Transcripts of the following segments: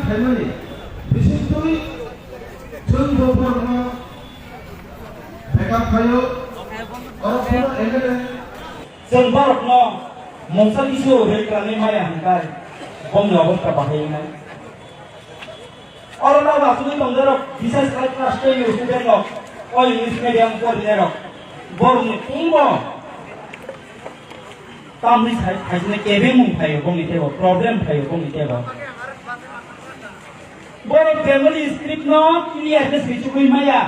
family বিশেষকৈ জন Varma backup খায়ো অরফুল MLA जों भारतनो मोनसे इस्यु रेलग्रानि माया हांखाय बंनि अबस्था बाहायनाय अरना बासुनि दंजरक बिसेस क्लास टेन स्टुडेन्ट अ इंग्लिश मिडियाम फरायनाय बरनि तुंबो तामनि थाइजने केबे मुं थायो बंनि तेबो प्रब्लेम थायो बंनि तेबो बर फैमिली स्क्रिप्ट न क्लियर के सिचुएशन माया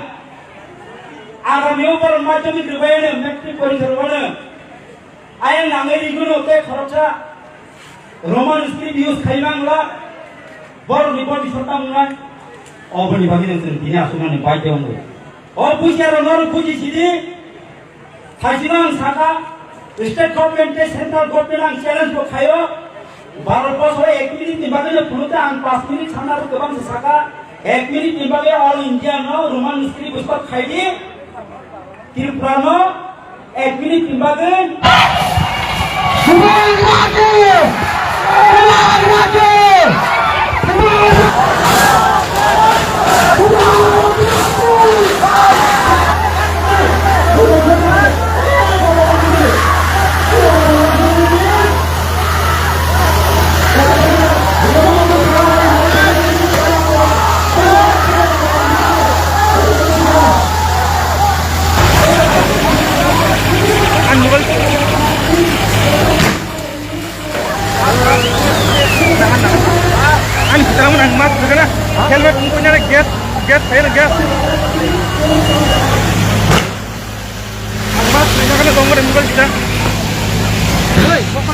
आगामियाव बर माध्यमिक रुबायनो मेट्रिक परिसरवानो आयन नाङै रिगुनो के खरचा रोमान स्क्रिप्ट यूज खाइमांला बर निबल बिसरता मुंनाय अबनि बागै जों दिनै आसुनानै बायदेवनो अ बुजियार नर बुजिसिदि थाइसिनां साका स्टेट गभर्नमेंट के सेंट्रल गभर्नमेंट आं चैलेंज को खायो भारत वर्ष 1 मिनिट नि बागै फुनुते आं 5 मिनिट सानाबो गोबां साका 1 मिनिट नि बागै ऑल इंडिया न रोमान स्क्रिप्ट उसको खाइदि त्रिपुरा न 1 मिनिट नि बागै helmet punya gas saya gas mas punya kan nomor mobile kita hei kok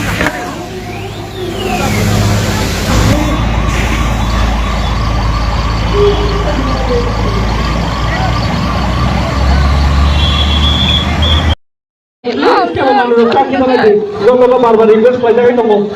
Não, não, não, não, não, não, não,